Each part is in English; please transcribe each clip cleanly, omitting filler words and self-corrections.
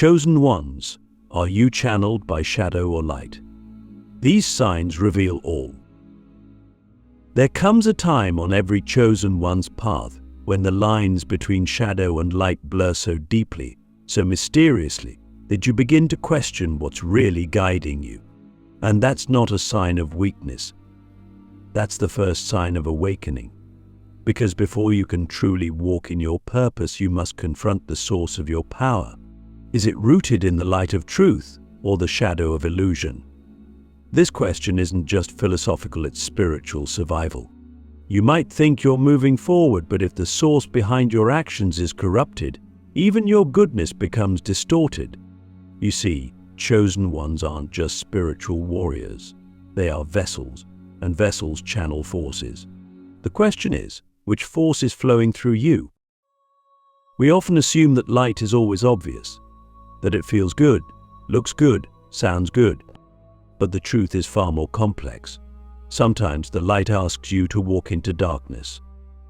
Chosen ones, are you channeled by shadow or light? These signs reveal all. There comes a time on every chosen one's path when the lines between shadow and light blur so deeply, so mysteriously, that you begin to question what's really guiding you. And that's not a sign of weakness. That's the first sign of awakening. Because before you can truly walk in your purpose, you must confront the source of your power. Is it rooted in the light of truth or the shadow of illusion? This question isn't just philosophical, it's spiritual survival. You might think you're moving forward, but if the source behind your actions is corrupted, even your goodness becomes distorted. You see, chosen ones aren't just spiritual warriors. They are vessels, and vessels channel forces. The question is, which force is flowing through you? We often assume that light is always obvious, that it feels good, looks good, sounds good. But the truth is far more complex. Sometimes the light asks you to walk into darkness.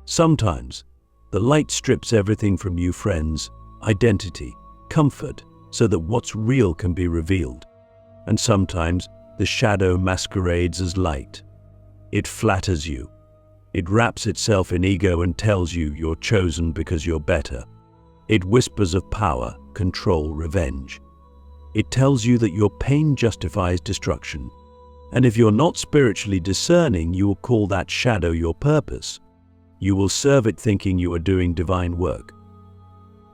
Sometimes the light strips everything from you: friends, identity, comfort, so that what's real can be revealed. And sometimes the shadow masquerades as light. It flatters you. It wraps itself in ego and tells you you're chosen because you're better. It whispers of power, control, revenge. It tells you that your pain justifies destruction. And if you're not spiritually discerning, you will call that shadow your purpose. You will serve it thinking you are doing divine work.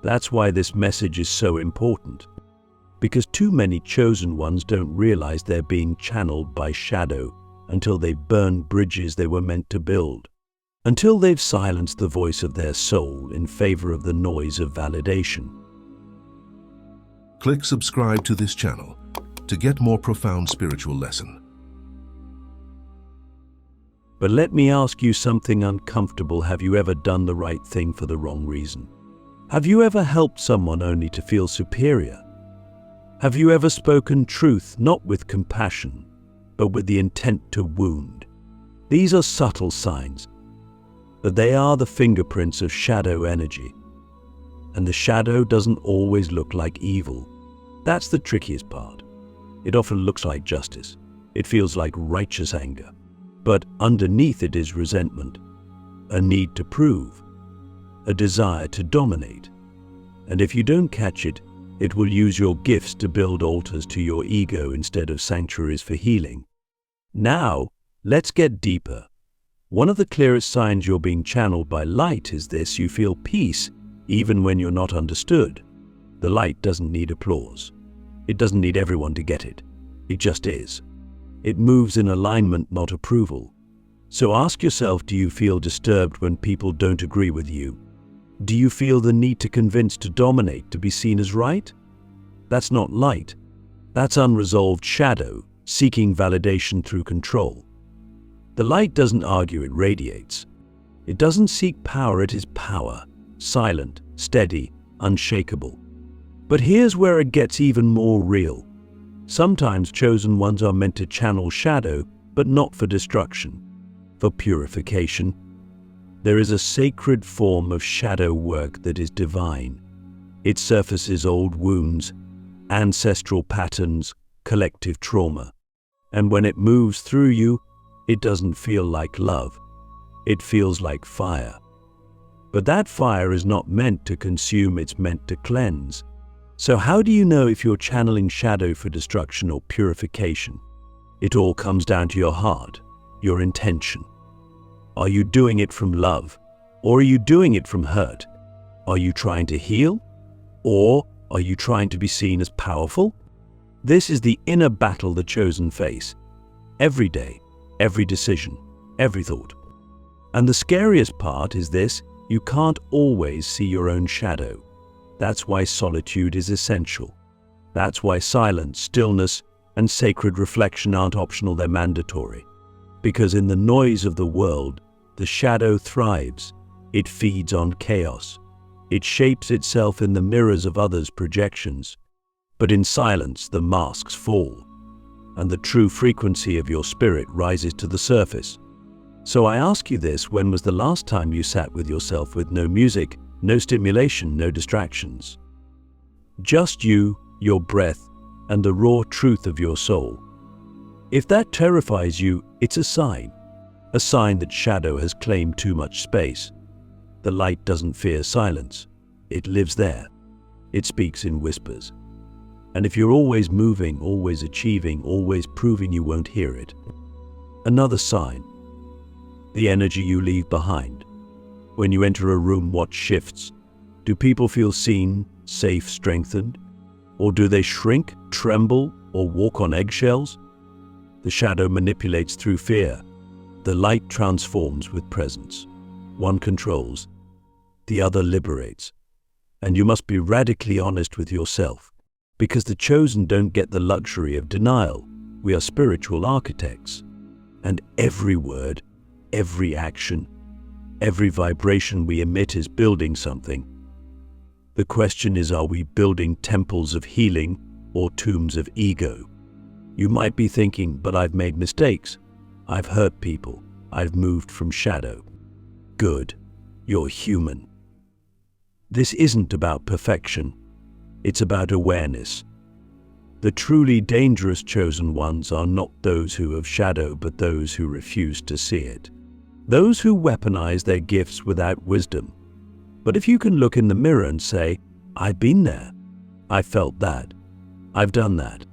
That's why this message is so important. Because too many chosen ones don't realize they're being channeled by shadow until they've burned bridges they were meant to build. Until they've silenced the voice of their soul in favor of the noise of validation. Click subscribe to this channel to get more profound spiritual lesson. But let me ask you something uncomfortable. Have you ever done the right thing for the wrong reason? Have you ever helped someone only to feel superior? Have you ever spoken truth not with compassion, but with the intent to wound? These are subtle signs, but they are the fingerprints of shadow energy. And the shadow doesn't always look like evil. That's the trickiest part. It often looks like justice. It feels like righteous anger. But underneath it is resentment, a need to prove, a desire to dominate. And if you don't catch it, it will use your gifts to build altars to your ego instead of sanctuaries for healing. Now, let's get deeper. One of the clearest signs you're being channeled by light is this: you feel peace even when you're not understood. The light doesn't need applause. It doesn't need everyone to get it. It just is. It moves in alignment, not approval. So ask yourself, do you feel disturbed when people don't agree with you? Do you feel the need to convince, to dominate, to be seen as right? That's not light. That's unresolved shadow, seeking validation through control. The light doesn't argue, it radiates. It doesn't seek power, it is power. Silent, steady, unshakable. But here's where it gets even more real. Sometimes chosen ones are meant to channel shadow, but not for destruction, for purification. There is a sacred form of shadow work that is divine. It surfaces old wounds, ancestral patterns, collective trauma. And when it moves through you, it doesn't feel like love. It feels like fire. But that fire is not meant to consume, it's meant to cleanse. So how do you know if you're channeling shadow for destruction or purification? It all comes down to your heart, your intention. Are you doing it from love, or are you doing it from hurt? Are you trying to heal, or are you trying to be seen as powerful? This is the inner battle the chosen face. Every day, every decision, every thought. And the scariest part is this: you can't always see your own shadow. That's why solitude is essential. That's why silence, stillness, and sacred reflection aren't optional, they're mandatory. Because in the noise of the world, the shadow thrives. It feeds on chaos. It shapes itself in the mirrors of others' projections. But in silence, the masks fall, and the true frequency of your spirit rises to the surface. So I ask you this: when was the last time you sat with yourself with no music, no stimulation, no distractions? Just you, your breath, and the raw truth of your soul. If that terrifies you, it's a sign that shadow has claimed too much space. The light doesn't fear silence. It lives there. It speaks in whispers. And if you're always moving, always achieving, always proving, you won't hear it. Another sign: the energy you leave behind. When you enter a room, what shifts? Do people feel seen, safe, strengthened? Or do they shrink, tremble, or walk on eggshells? The shadow manipulates through fear. The light transforms with presence. One controls, the other liberates. And you must be radically honest with yourself, because the chosen don't get the luxury of denial. We are spiritual architects. And every word, every action, every vibration we emit is building something. The question is, are we building temples of healing or tombs of ego? You might be thinking, but I've made mistakes. I've hurt people. I've moved from shadow. Good. You're human. This isn't about perfection. It's about awareness. The truly dangerous chosen ones are not those who have shadow, but those who refuse to see it. Those who weaponize their gifts without wisdom. But if you can look in the mirror and say, I've been there, I felt that, I've done that,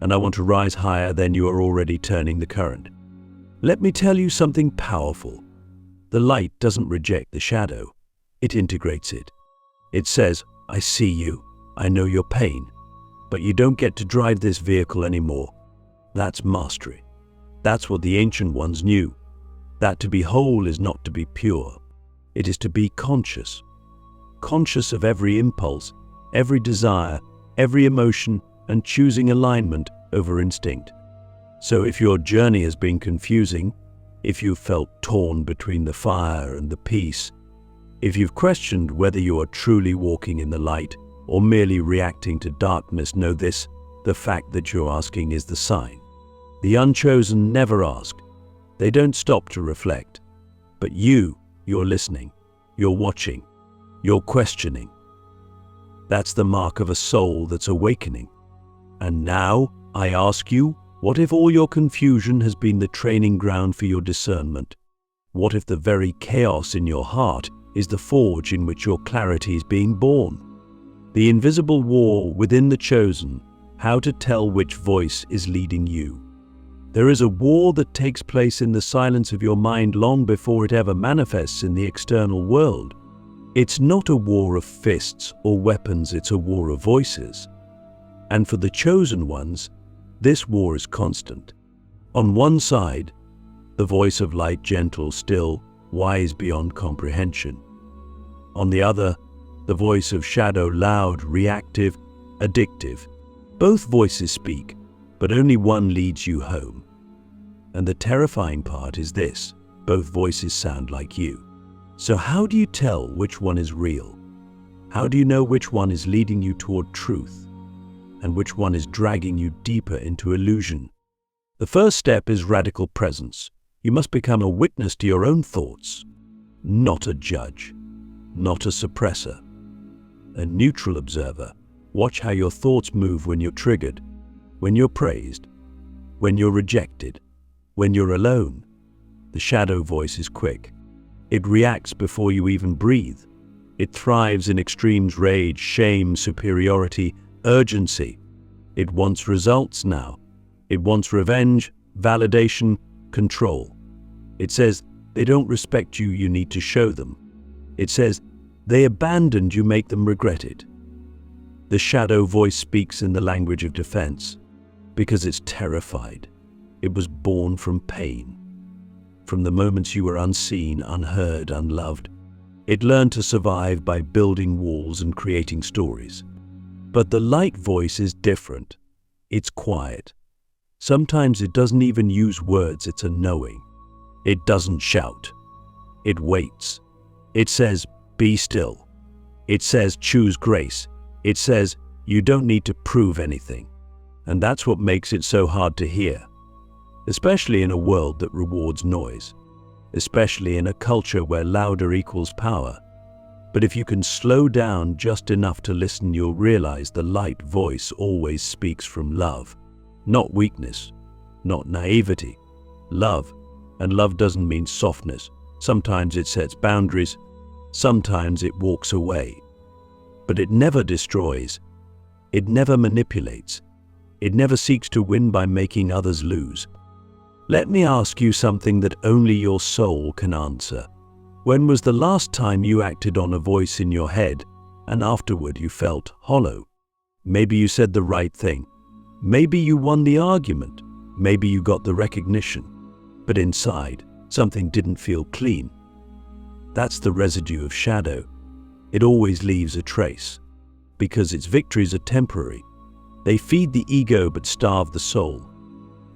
and I want to rise higher, then you are already turning the current. Let me tell you something powerful. The light doesn't reject the shadow. It integrates it. It says, I see you, I know your pain, but you don't get to drive this vehicle anymore. That's mastery. That's what the ancient ones knew. That to be whole is not to be pure. It is to be conscious. Conscious of every impulse, every desire, every emotion, and choosing alignment over instinct. So if your journey has been confusing, if you've felt torn between the fire and the peace, if you've questioned whether you are truly walking in the light or merely reacting to darkness, know this: the fact that you're asking is the sign. The unchosen never ask. They don't stop to reflect. But you're listening, you're watching, you're questioning. That's the mark of a soul that's awakening. And now, I ask you, what if all your confusion has been the training ground for your discernment? What if the very chaos in your heart is the forge in which your clarity is being born? The invisible war within the chosen, how to tell which voice is leading you. There is a war that takes place in the silence of your mind long before it ever manifests in the external world. It's not a war of fists or weapons, it's a war of voices. And for the chosen ones, this war is constant. On one side, the voice of light, gentle, still, wise beyond comprehension. On the other, the voice of shadow, loud, reactive, addictive. Both voices speak, but only one leads you home. And the terrifying part is this: both voices sound like you. So how do you tell which one is real? How do you know which one is leading you toward truth and which one is dragging you deeper into illusion? The first step is radical presence. You must become a witness to your own thoughts, not a judge, not a suppressor, a neutral observer. Watch how your thoughts move when you're triggered, when you're praised, when you're rejected, when you're alone. The shadow voice is quick. It reacts before you even breathe. It thrives in extremes: rage, shame, superiority, urgency. It wants results now. It wants revenge, validation, control. It says they don't respect you, you need to show them. It says they abandoned you, make them regret it. The shadow voice speaks in the language of defense because it's terrified. It was born from pain. From the moments you were unseen, unheard, unloved, it learned to survive by building walls and creating stories. But the light voice is different. It's quiet. Sometimes it doesn't even use words, it's a knowing. It doesn't shout. It waits. It says, be still. It says, choose grace. It says, you don't need to prove anything. And that's what makes it so hard to hear. Especially in a world that rewards noise. Especially in a culture where louder equals power. But if you can slow down just enough to listen, you'll realize the light voice always speaks from love, not weakness, not naivety. Love. And love doesn't mean softness. Sometimes it sets boundaries, sometimes it walks away. But it never destroys, it never manipulates, it never seeks to win by making others lose. Let me ask you something that only your soul can answer. When was the last time you acted on a voice in your head and afterward you felt hollow? Maybe you said the right thing. Maybe you won the argument. Maybe you got the recognition. But inside, something didn't feel clean. That's the residue of shadow. It always leaves a trace. Because its victories are temporary. They feed the ego but starve the soul.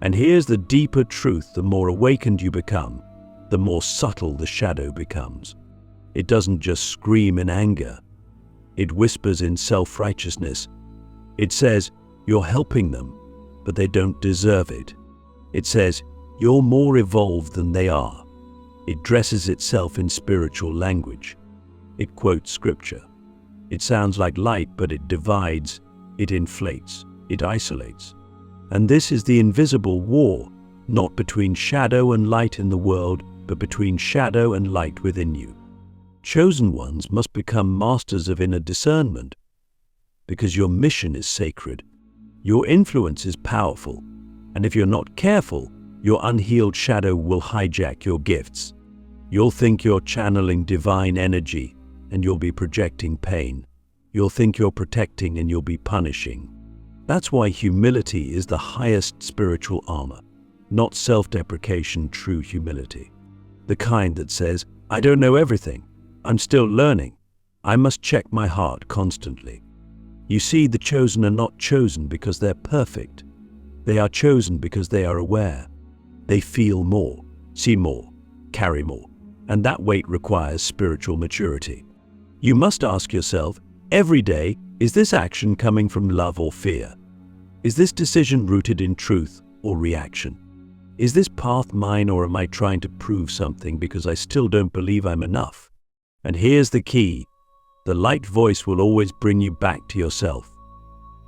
And here's the deeper truth: the more awakened you become, the more subtle the shadow becomes. It doesn't just scream in anger. It whispers in self-righteousness. It says, you're helping them, but they don't deserve it. It says, you're more evolved than they are. It dresses itself in spiritual language. It quotes scripture. It sounds like light, but it divides, it inflates, it isolates. And this is the invisible war, not between shadow and light in the world, but between shadow and light within you. Chosen ones must become masters of inner discernment, because your mission is sacred. Your influence is powerful, and if you're not careful, your unhealed shadow will hijack your gifts. You'll think you're channeling divine energy, and you'll be projecting pain. You'll think you're protecting, and you'll be punishing. That's why humility is the highest spiritual armor, not self-deprecation, true humility. The kind that says, I don't know everything. I'm still learning. I must check my heart constantly. You see, the chosen are not chosen because they're perfect. They are chosen because they are aware. They feel more, see more, carry more. And that weight requires spiritual maturity. You must ask yourself, every day, is this action coming from love or fear? Is this decision rooted in truth or reaction? Is this path mine, or am I trying to prove something because I still don't believe I'm enough? And here's the key. The light voice will always bring you back to yourself.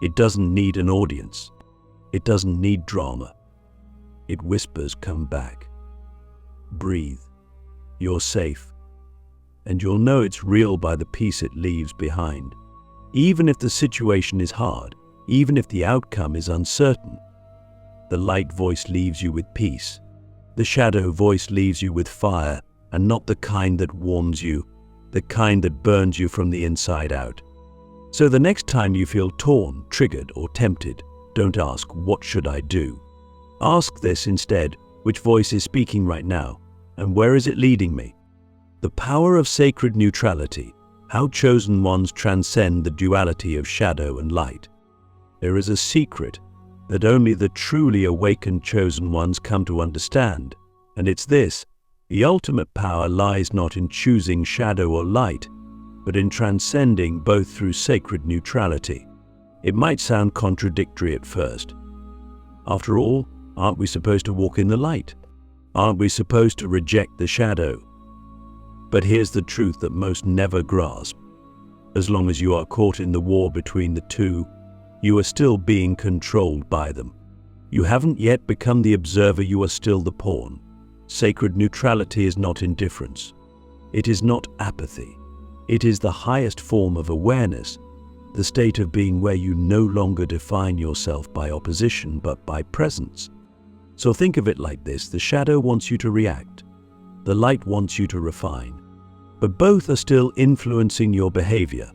It doesn't need an audience. It doesn't need drama. It whispers, come back. Breathe. You're safe. And you'll know it's real by the peace it leaves behind. Even if the situation is hard, even if the outcome is uncertain, the light voice leaves you with peace. The shadow voice leaves you with fire, and not the kind that warms you, the kind that burns you from the inside out. So the next time you feel torn, triggered, or tempted, don't ask, what should I do? Ask this instead: which voice is speaking right now, and where is it leading me? The power of sacred neutrality, how chosen ones transcend the duality of shadow and light. There is a secret that only the truly awakened chosen ones come to understand, and it's this: the ultimate power lies not in choosing shadow or light, but in transcending both through sacred neutrality. It might sound contradictory at first. After all, aren't we supposed to walk in the light? Aren't we supposed to reject the shadow? But here's the truth that most never grasp. As long as you are caught in the war between the two, you are still being controlled by them. You haven't yet become the observer, you are still the pawn. Sacred neutrality is not indifference. It is not apathy. It is the highest form of awareness, the state of being where you no longer define yourself by opposition but by presence. So think of it like this: the shadow wants you to react. The light wants you to refine. But both are still influencing your behavior.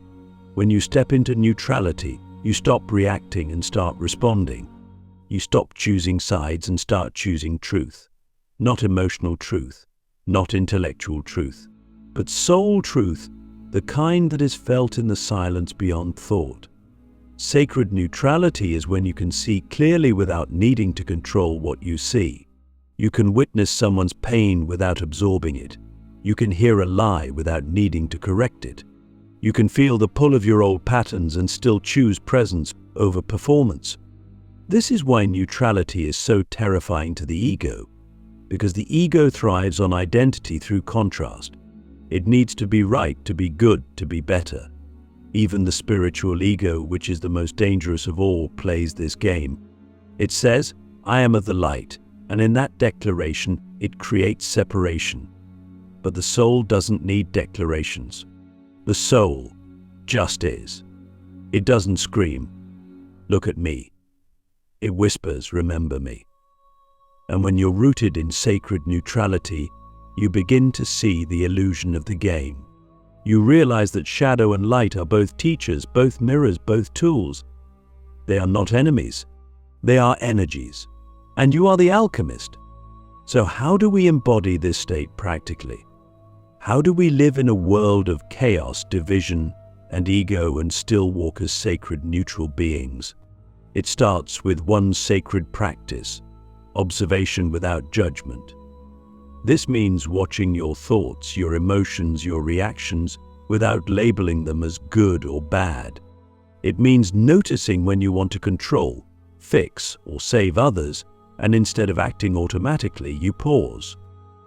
When you step into neutrality, you stop reacting and start responding. You stop choosing sides and start choosing truth. Not emotional truth, not intellectual truth, but soul truth, the kind that is felt in the silence beyond thought. Sacred neutrality is when you can see clearly without needing to control what you see. You can witness someone's pain without absorbing it. You can hear a lie without needing to correct it. You can feel the pull of your old patterns and still choose presence over performance. This is why neutrality is so terrifying to the ego, because the ego thrives on identity through contrast. It needs to be right, to be good, to be better. Even the spiritual ego, which is the most dangerous of all, plays this game. It says, "I am of the light," and in that declaration, it creates separation. But the soul doesn't need declarations. The soul just is. It doesn't scream, "Look at me." It whispers, "Remember me." And when you're rooted in sacred neutrality, you begin to see the illusion of the game. You realize that shadow and light are both teachers, both mirrors, both tools. They are not enemies. They are energies. And you are the alchemist. So how do we embody this state practically? How do we live in a world of chaos, division, and ego and still walk as sacred neutral beings? It starts with one sacred practice: observation without judgment. This means watching your thoughts, your emotions, your reactions without labeling them as good or bad. It means noticing when you want to control, fix, or save others, and instead of acting automatically, you pause.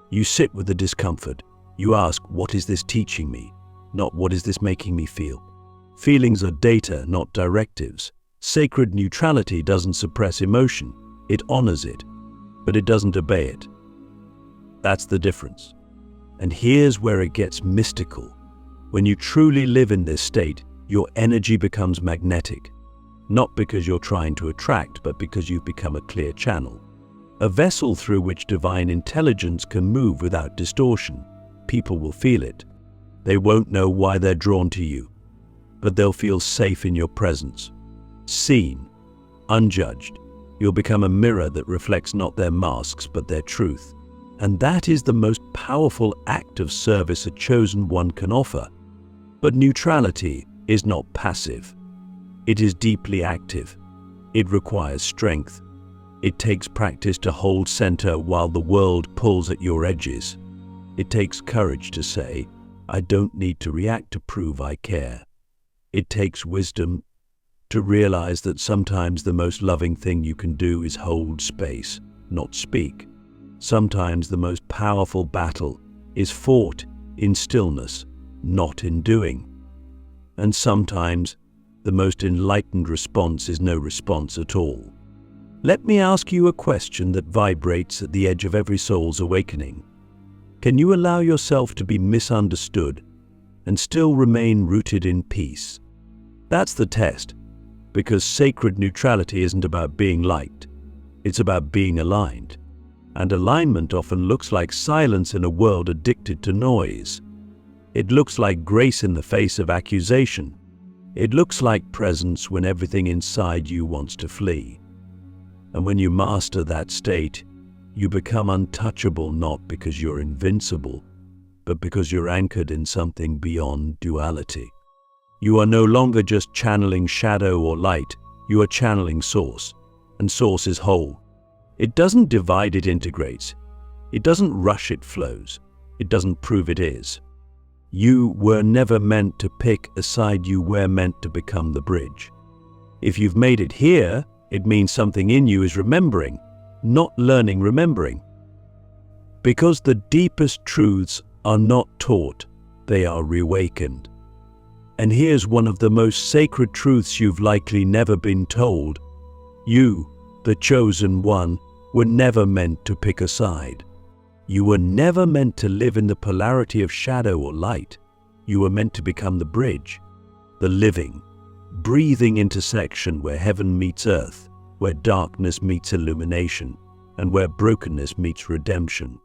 You sit with the discomfort. You ask, "What is this teaching me?" Not, "What is this making me feel?" Feelings are data, not directives. Sacred neutrality doesn't suppress emotion. It honors it, but it doesn't obey it. That's the difference. And here's where it gets mystical. When you truly live in this state, your energy becomes magnetic. Not because you're trying to attract, but because you've become a clear channel. A vessel through which divine intelligence can move without distortion. People will feel it. They won't know why they're drawn to you, but they'll feel safe in your presence. Seen, unjudged. You'll become a mirror that reflects not their masks, but their truth. And that is the most powerful act of service a chosen one can offer. But neutrality is not passive. It is deeply active. It requires strength. It takes practice to hold center while the world pulls at your edges. It takes courage to say, "I don't need to react to prove I care." It takes wisdom to realize that sometimes the most loving thing you can do is hold space, not speak. Sometimes the most powerful battle is fought in stillness, not in doing. And sometimes the most enlightened response is no response at all. Let me ask you a question that vibrates at the edge of every soul's awakening. Can you allow yourself to be misunderstood and still remain rooted in peace? That's the test, because sacred neutrality isn't about being liked. It's about being aligned. And alignment often looks like silence in a world addicted to noise. It looks like grace in the face of accusation. It looks like presence when everything inside you wants to flee. And when you master that state, you become untouchable not because you're invincible, but because you're anchored in something beyond duality. You are no longer just channeling shadow or light, you are channeling source, and source is whole. It doesn't divide, it integrates. It doesn't rush, it flows. It doesn't prove, it is. You were never meant to pick a side, you were meant to become the bridge. If you've made it here, it means something in you is remembering, not learning, remembering. Because the deepest truths are not taught, they are reawakened. And here's one of the most sacred truths you've likely never been told. You, the chosen one, were never meant to pick a side. You were never meant to live in the polarity of shadow or light. You were meant to become the bridge, the living, breathing intersection where heaven meets earth, where darkness meets illumination, and where brokenness meets redemption.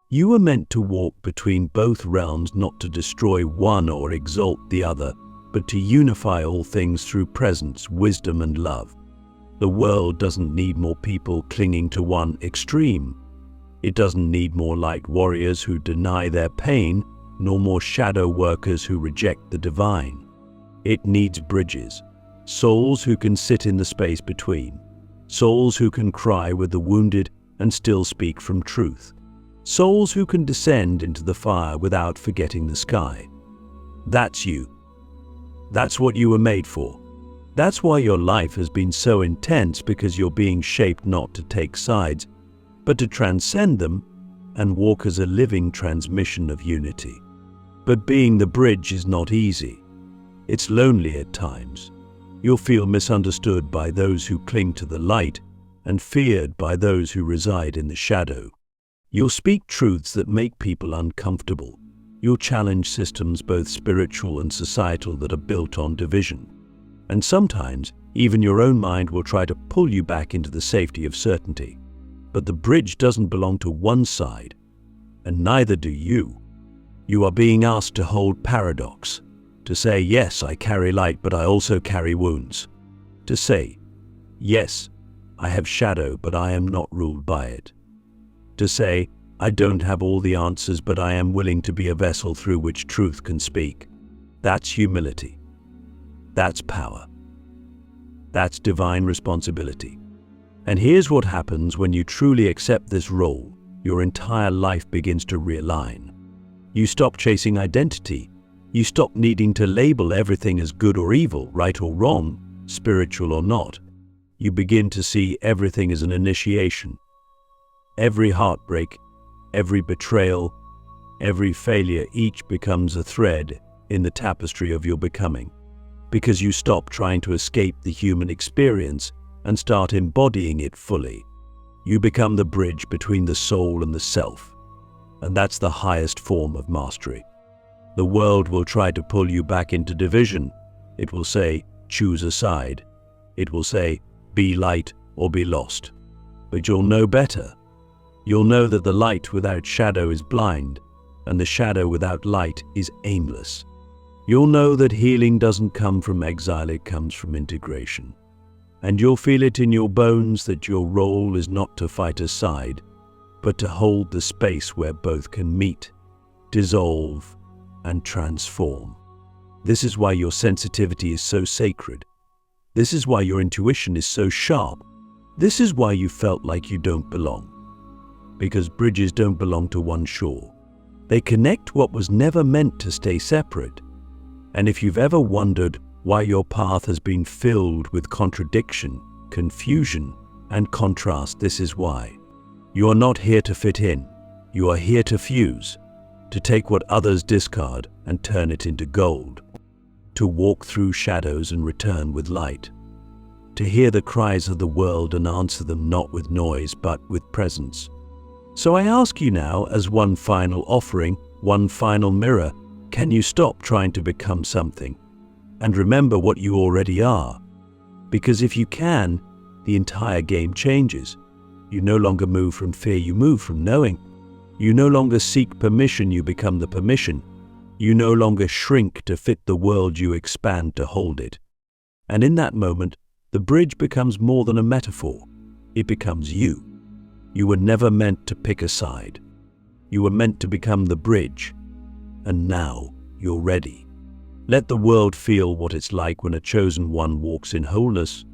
You were meant to walk between both realms, not to destroy one or exalt the other, but to unify all things through presence, wisdom, and love. The world doesn't need more people clinging to one extreme. It doesn't need more light warriors who deny their pain, nor more shadow workers who reject the divine. It needs bridges, souls who can sit in the space between, souls who can cry with the wounded and still speak from truth, souls who can descend into the fire without forgetting the sky. That's you. That's what you were made for. That's why your life has been so intense, because you're being shaped not to take sides, but to transcend them and walk as a living transmission of unity. But being the bridge is not easy. It's lonely at times. You'll feel misunderstood by those who cling to the light and feared by those who reside in the shadow. You'll speak truths that make people uncomfortable. You'll challenge systems both spiritual and societal that are built on division. And sometimes, even your own mind will try to pull you back into the safety of certainty. But the bridge doesn't belong to one side, and neither do you. You are being asked to hold paradox, to say, yes, I carry light, but I also carry wounds. To say, yes, I have shadow, but I am not ruled by it. To say, I don't have all the answers, but I am willing to be a vessel through which truth can speak. That's humility. That's power. That's divine responsibility. And here's what happens when you truly accept this role. Your entire life begins to realign. You stop chasing identity. You stop needing to label everything as good or evil, right or wrong, spiritual or not. You begin to see everything as an initiation. Every heartbreak, every betrayal, every failure, each becomes a thread in the tapestry of your becoming. Because you stop trying to escape the human experience and start embodying it fully. You become the bridge between the soul and the self. And that's the highest form of mastery. The world will try to pull you back into division. It will say, choose a side. It will say, be light or be lost. But you'll know better. You'll know that the light without shadow is blind, and the shadow without light is aimless. You'll know that healing doesn't come from exile, it comes from integration. And you'll feel it in your bones that your role is not to fight a side, but to hold the space where both can meet, dissolve, and transform. This is why your sensitivity is so sacred. This is why your intuition is so sharp. This is why you felt like you don't belong. Because bridges don't belong to one shore. They connect what was never meant to stay separate. And if you've ever wondered why your path has been filled with contradiction, confusion, and contrast, this is why. You are not here to fit in. You are here to fuse, to take what others discard and turn it into gold, to walk through shadows and return with light, to hear the cries of the world and answer them not with noise but with presence. So I ask you now, as one final offering, one final mirror, can you stop trying to become something and remember what you already are? Because if you can, the entire game changes. You no longer move from fear, you move from knowing. You no longer seek permission, you become the permission. You no longer shrink to fit the world, you expand to hold it. And in that moment, the bridge becomes more than a metaphor. It becomes you. You were never meant to pick a side. You were meant to become the bridge. And now you're ready. Let the world feel what it's like when a chosen one walks in wholeness,